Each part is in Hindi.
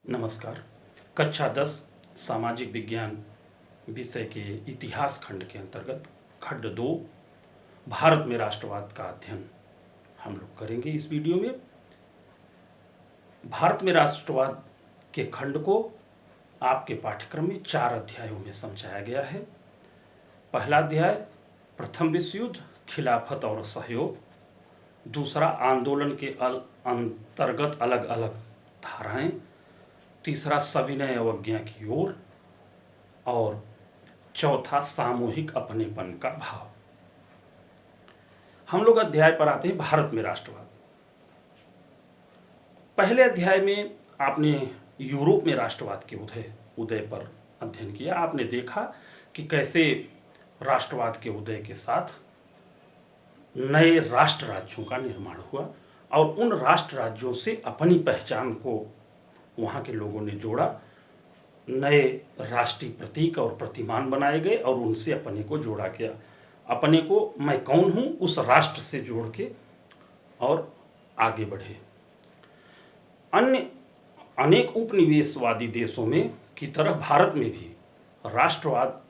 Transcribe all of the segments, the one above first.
नमस्कार। कक्षा 10 सामाजिक विज्ञान विषय के इतिहास खंड के अंतर्गत खंड 2 भारत में राष्ट्रवाद का अध्ययन हम लोग करेंगे। इस वीडियो में भारत में राष्ट्रवाद के खंड को आपके पाठ्यक्रम में 4 अध्यायों में समझाया गया है। पहला अध्याय प्रथम विश्व युद्ध, खिलाफत और सहयोग। दूसरा आंदोलन के अंतर्गत अलग अलग धाराएं। तीसरा सविनय अवज्ञा की ओर और चौथा सामूहिक अपनेपन का भाव। हम लोग अध्याय पर आते हैं भारत में राष्ट्रवाद। पहले अध्याय में आपने यूरोप में राष्ट्रवाद के उदय पर अध्ययन किया। आपने देखा कि कैसे राष्ट्रवाद के उदय के साथ नए राष्ट्र राज्यों का निर्माण हुआ और उन राष्ट्र राज्यों से अपनी पहचान को वहाँ के लोगों ने जोड़ा। नए राष्ट्रीय प्रतीक और प्रतिमान बनाए गए और उनसे अपने को जोड़ा गया। अपने को मैं कौन हूँ उस राष्ट्र से जोड़ के और आगे बढ़े। अन्य अनेक उपनिवेशवादी देशों में की तरह भारत में भी राष्ट्रवाद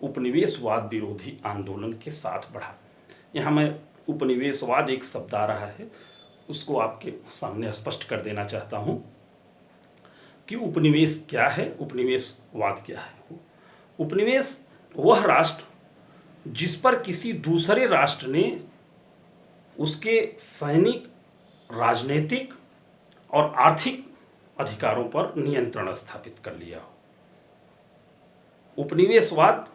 उपनिवेशवाद विरोधी आंदोलन के साथ बढ़ा। यहाँ मैं उपनिवेशवाद एक शब्द आ रहा है, उसको आपके सामने स्पष्ट कर देना चाहता हूँ कि उपनिवेश क्या है, उपनिवेशवाद क्या है। उपनिवेश वह राष्ट्र जिस पर किसी दूसरे राष्ट्र ने उसके सैनिक, राजनीतिक और आर्थिक अधिकारों पर नियंत्रण स्थापित कर लिया हो। उपनिवेशवाद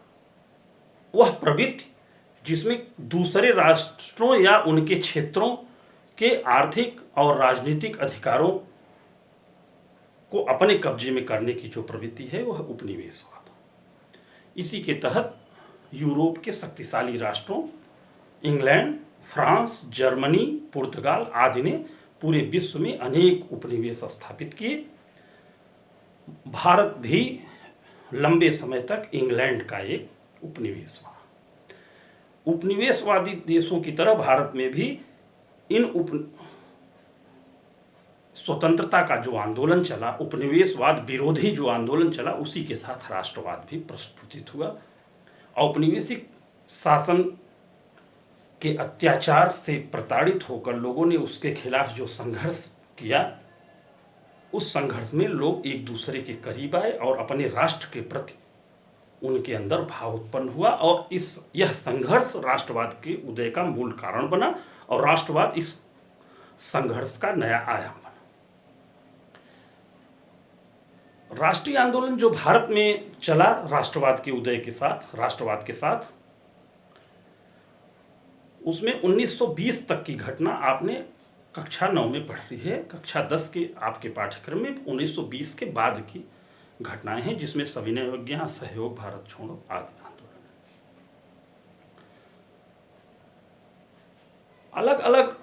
वह प्रवृत्ति जिसमें दूसरे राष्ट्रों या उनके क्षेत्रों के आर्थिक और राजनीतिक अधिकारों को अपने कब्जे में करने की जो प्रवृत्ति है वह उपनिवेशवाद। इसी के तहत यूरोप के शक्तिशाली राष्ट्रों इंग्लैंड, फ्रांस, जर्मनी, पुर्तगाल आदि ने पूरे विश्व में अनेक उपनिवेश स्थापित किए। भारत भी लंबे समय तक इंग्लैंड का एक उपनिवेश हुआ। उपनिवेशवादी देशों की तरह भारत में भी इन स्वतंत्रता का जो आंदोलन चला, उपनिवेशवाद विरोधी जो आंदोलन चला, उसी के साथ राष्ट्रवाद भी प्रस्फुटित हुआ। औपनिवेशिक शासन के अत्याचार से प्रताड़ित होकर लोगों ने उसके खिलाफ जो संघर्ष किया, उस संघर्ष में लोग एक दूसरे के करीब आए और अपने राष्ट्र के प्रति उनके अंदर भाव उत्पन्न हुआ और यह संघर्ष राष्ट्रवाद के उदय का मूल कारण बना और राष्ट्रवाद इस संघर्ष का नया आयाम बना। राष्ट्रीय आंदोलन जो भारत में चला राष्ट्रवाद के उदय के साथ, राष्ट्रवाद के साथ, उसमें 1920 तक की घटना आपने कक्षा 9 में पढ़ रही है। कक्षा 10 के आपके पाठ्यक्रम में 1920 के बाद की घटनाएं हैं, जिसमें सविनय अवज्ञा, सहयोग, भारत छोड़ो आदि आंदोलन। अलग अलग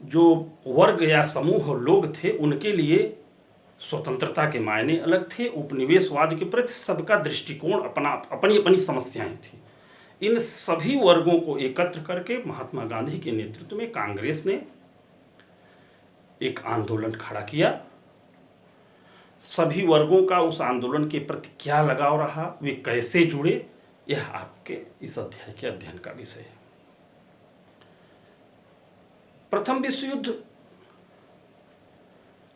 जो वर्ग या समूह लोग थे उनके लिए स्वतंत्रता के मायने अलग थे। उपनिवेशवाद के प्रति सबका दृष्टिकोण अपनी अपनी समस्याएं थी। इन सभी वर्गों को एकत्र करके महात्मा गांधी के नेतृत्व में कांग्रेस ने एक आंदोलन खड़ा किया। सभी वर्गों का उस आंदोलन के प्रति क्या लगाव रहा, वे कैसे जुड़े, यह आपके इस अध्याय के अध्ययन का विषय है। प्रथम विश्व युद्ध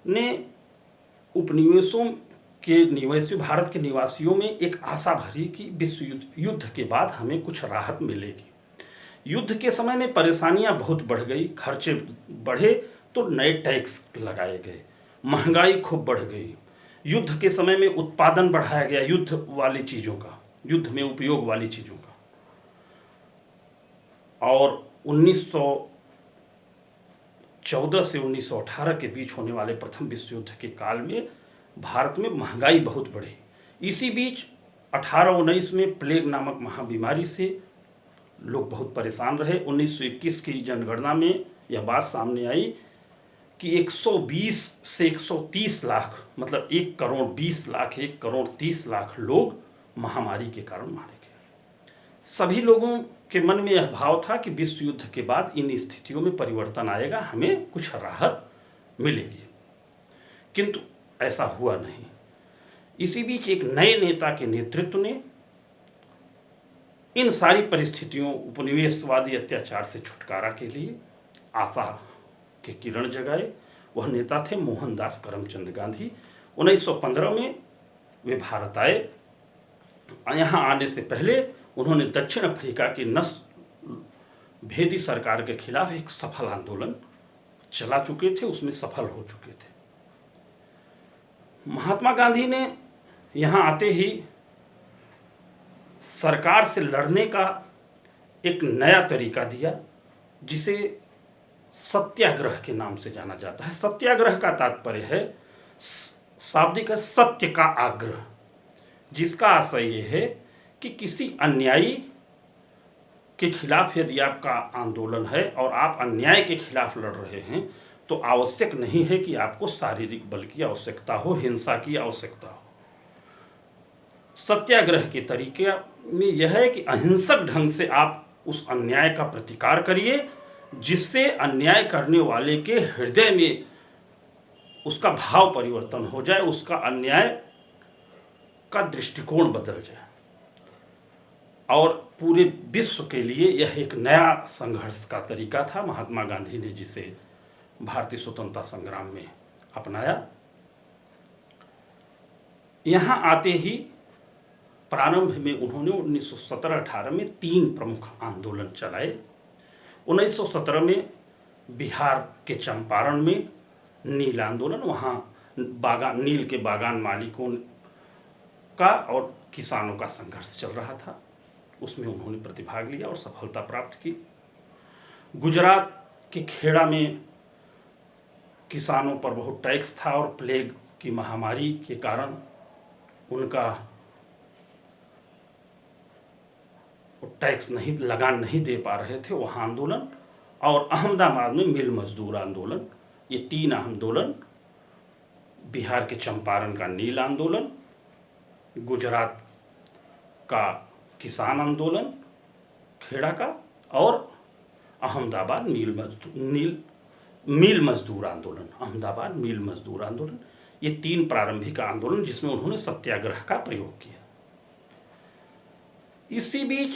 ने उपनिवेशों के निवासियों, भारत के निवासियों में एक आशा भरी कि विश्व युद्ध के बाद हमें कुछ राहत मिलेगी। युद्ध के समय में परेशानियां बहुत बढ़ गई, खर्चे बढ़े तो नए टैक्स लगाए गए, महंगाई खूब बढ़ गई। युद्ध के समय में उत्पादन बढ़ाया गया युद्ध वाली चीज़ों का, युद्ध में उपयोग वाली चीज़ों का। और 1914 से 1918 के बीच होने वाले प्रथम विश्व युद्ध के काल में भारत में महंगाई बहुत बढ़ी। इसी बीच 1819 में प्लेग नामक महाबीमारी से लोग बहुत परेशान रहे। 1921 की जनगणना में यह बात सामने आई कि 120 से 130 लाख, मतलब 1 करोड़ 20 लाख, 1 करोड़ 30 लाख लोग महामारी के कारण मारे गए। सभी लोगों के मन में यह भाव था कि विश्व युद्ध के बाद इन स्थितियों में परिवर्तन आएगा, हमें कुछ राहत मिलेगी। किंतु ऐसा हुआ नहीं। इसी बीच एक नए नेता के नेतृत्व ने इन सारी परिस्थितियों, उपनिवेशवादी अत्याचार से छुटकारा के लिए आशा के किरण जगाए। वह नेता थे मोहनदास करमचंद गांधी। 1915 में वे भारत आए। यहाँ आने से पहले उन्होंने दक्षिण अफ्रीका की नस्ल भेदी सरकार के खिलाफ एक सफल आंदोलन चला चुके थे, उसमें सफल हो चुके थे। महात्मा गांधी ने यहाँ आते ही सरकार से लड़ने का एक नया तरीका दिया, जिसे सत्याग्रह के नाम से जाना जाता है। सत्याग्रह का तात्पर्य है शाब्दिक सत्य का आग्रह, जिसका आशय यह है कि किसी अन्यायी के खिलाफ यदि आपका आंदोलन है और आप अन्याय के खिलाफ लड़ रहे हैं, तो आवश्यक नहीं है कि आपको शारीरिक बल की आवश्यकता हो, हिंसा की आवश्यकता हो। सत्याग्रह के तरीके में यह है कि अहिंसक ढंग से आप उस अन्याय का प्रतिकार करिए, जिससे अन्याय करने वाले के हृदय में उसका भाव परिवर्तन हो जाए, उसका अन्याय का दृष्टिकोण बदल जाए। और पूरे विश्व के लिए यह एक नया संघर्ष का तरीका था महात्मा गांधी ने जिसे भारतीय स्वतंत्रता संग्राम में अपनाया। यहाँ आते ही प्रारंभ में उन्होंने 1917-18 में 3 प्रमुख आंदोलन चलाए। 1917 में बिहार के चंपारण में नील आंदोलन, वहाँ नील के बागान मालिकों का और किसानों का संघर्ष चल रहा था, उसमें उन्होंने प्रतिभाग लिया और सफलता प्राप्त की। गुजरात के खेड़ा में किसानों पर बहुत टैक्स था और प्लेग की महामारी के कारण उनका टैक्स लगान नहीं दे पा रहे थे, वहाँ आंदोलन। और अहमदाबाद में मिल मजदूर आंदोलन, ये 3 आंदोलन, बिहार के चंपारण का नील आंदोलन, गुजरात का किसान आंदोलन खेड़ा का, और अहमदाबाद मिल मजदूर आंदोलन, अहमदाबाद मिल मजदूर आंदोलन, ये 3 प्रारंभिक आंदोलन जिसमें उन्होंने सत्याग्रह का प्रयोग किया। इसी बीच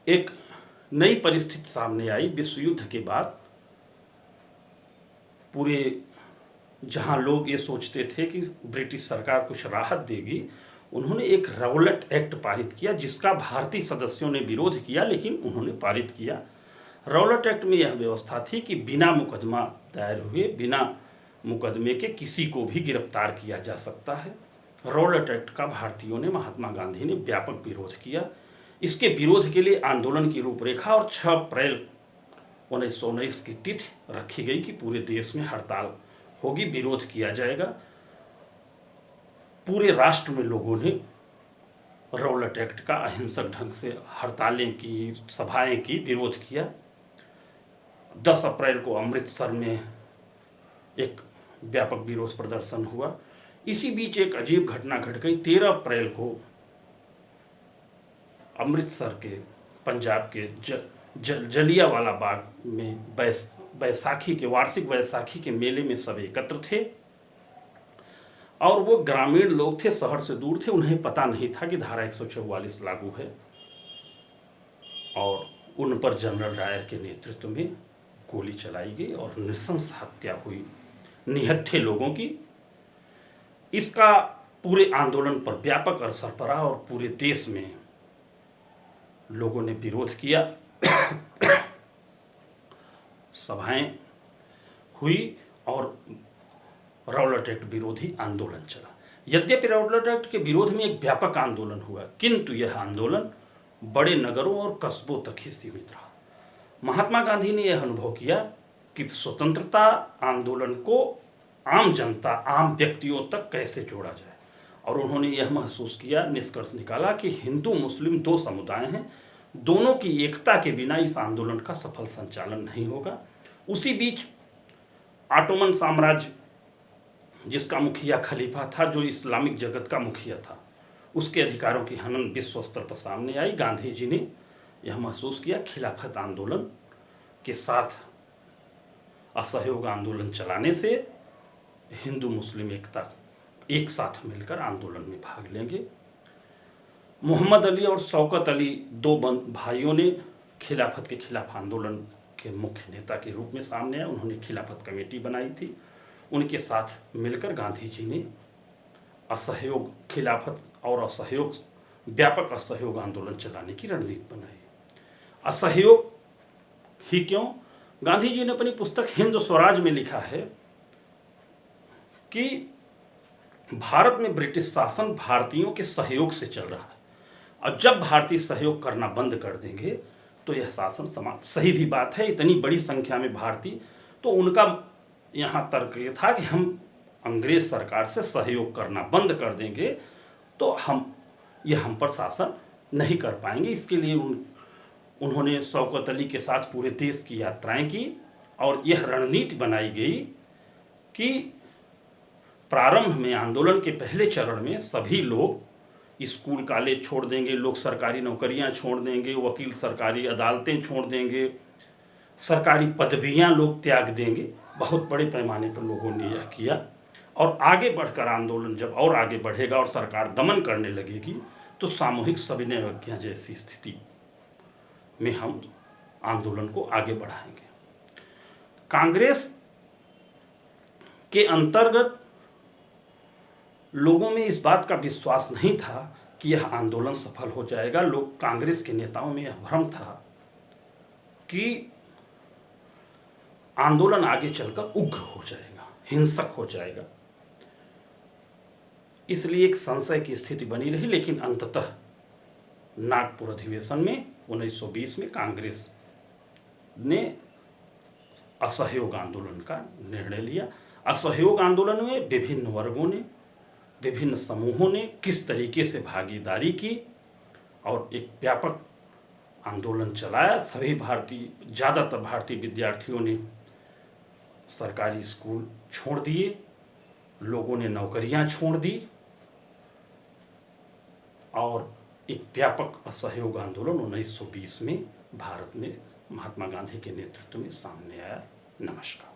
एक नई परिस्थिति सामने आई। विश्व युद्ध के बाद पूरे जहां लोग ये सोचते थे कि ब्रिटिश सरकार कुछ राहत देगी, उन्होंने एक रौलट एक्ट पारित किया, जिसका भारतीय सदस्यों ने विरोध किया, लेकिन उन्होंने पारित किया। रौलट एक्ट में यह व्यवस्था थी कि बिना मुकदमा दायर हुए, बिना मुकदमे के किसी को भी गिरफ्तार किया जा सकता है। रौलट एक्ट का भारतीयों ने, महात्मा गांधी ने व्यापक विरोध किया। इसके विरोध के लिए आंदोलन की रूपरेखा और 6 अप्रैल 1919 की तिथि रखी गई कि पूरे देश में हड़ताल होगी, विरोध किया जाएगा। पूरे राष्ट्र में लोगों ने रौलट एक्ट का अहिंसक ढंग से हड़तालें की, सभाएं की, विरोध किया। 10 अप्रैल को अमृतसर में एक व्यापक विरोध प्रदर्शन हुआ। इसी बीच एक अजीब घटना घट गई। 13 अप्रैल को अमृतसर के, पंजाब के जलियांवाला बाग में बैसाखी के, वार्षिक बैसाखी के मेले में सब एकत्र थे और वो ग्रामीण लोग थे, शहर से दूर थे, उन्हें पता नहीं था कि धारा 144 लागू है और उन पर जनरल डायर के नेतृत्व में गोली चलाई गई और नृशंस हत्या हुई निहत्थे लोगों की। इसका पूरे आंदोलन पर व्यापक असर पड़ा और पूरे देश में लोगों ने विरोध किया। सभाएं हुई और रौलट एक्ट विरोधी आंदोलन चला। यद्यपि रौलट एक्ट के विरोध में एक व्यापक आंदोलन हुआ, किंतु यह आंदोलन बड़े नगरों और कस्बों तक ही सीमित रहा। महात्मा गांधी ने यह अनुभव किया कि स्वतंत्रता आंदोलन को आम जनता, आम व्यक्तियों तक कैसे जोड़ा जाए, और उन्होंने यह महसूस किया, निष्कर्ष निकाला कि हिंदू मुस्लिम 2 समुदाय हैं, दोनों की एकता के बिना इस आंदोलन का सफल संचालन नहीं होगा। उसी बीच ऑटोमन साम्राज्य, जिसका मुखिया खलीफा था, जो इस्लामिक जगत का मुखिया था, उसके अधिकारों की हनन विश्व स्तर पर सामने आई। गांधी जी ने यह महसूस किया, खिलाफत आंदोलन के साथ असहयोग आंदोलन चलाने से हिंदू मुस्लिम एकता एक साथ मिलकर आंदोलन में भाग लेंगे। मोहम्मद अली और शौकत अली दो भाइयों ने खिलाफत के खिलाफ आंदोलन के मुख्य नेता के रूप में सामने आए। उन्होंने खिलाफत कमेटी बनाई थी। उनके साथ मिलकर गांधी जी ने असहयोग खिलाफत और असहयोग व्यापक असहयोग आंदोलन चलाने की रणनीति बनाई। असहयोग ही क्यों? गांधी जी ने अपनी पुस्तक हिंद स्वराज में लिखा है कि भारत में ब्रिटिश शासन भारतीयों के सहयोग से चल रहा है और जब भारतीय सहयोग करना बंद कर देंगे तो यह शासन समाप्त। सही भी बात है, इतनी बड़ी संख्या में भारतीय, तो उनका यहाँ तर्क ये था कि हम अंग्रेज सरकार से सहयोग करना बंद कर देंगे तो हम पर शासन नहीं कर पाएंगे। इसके लिए उन्होंने शौकत अली के साथ पूरे देश की यात्राएं की और यह रणनीति बनाई गई कि प्रारंभ में आंदोलन के पहले चरण में सभी लोग स्कूल कॉलेज छोड़ देंगे, लोग सरकारी नौकरियां छोड़ देंगे, वकील सरकारी अदालतें छोड़ देंगे, सरकारी पदवियां लोग त्याग देंगे। बहुत बड़े पैमाने पर लोगों ने यह किया और आगे बढ़कर आंदोलन जब और आगे बढ़ेगा और सरकार दमन करने लगेगी तो सामूहिक सविनय अवज्ञा जैसी स्थिति में हम आंदोलन को आगे बढ़ाएंगे। कांग्रेस के अंतर्गत लोगों में इस बात का विश्वास नहीं था कि यह आंदोलन सफल हो जाएगा। कांग्रेस के नेताओं में यह भ्रम था कि आंदोलन आगे चलकर उग्र हो जाएगा, हिंसक हो जाएगा, इसलिए एक संशय की स्थिति बनी रही। लेकिन अंततः नागपुर अधिवेशन में 1920 में कांग्रेस ने असहयोग आंदोलन का निर्णय लिया। असहयोग आंदोलन में विभिन्न वर्गों ने, विभिन्न समूहों ने किस तरीके से भागीदारी की और एक व्यापक आंदोलन चलाया। ज़्यादातर भारतीय विद्यार्थियों ने सरकारी स्कूल छोड़ दिए, लोगों ने नौकरियां छोड़ दी और एक व्यापक असहयोग आंदोलन 1920 में भारत में महात्मा गांधी के नेतृत्व में सामने आया। नमस्कार।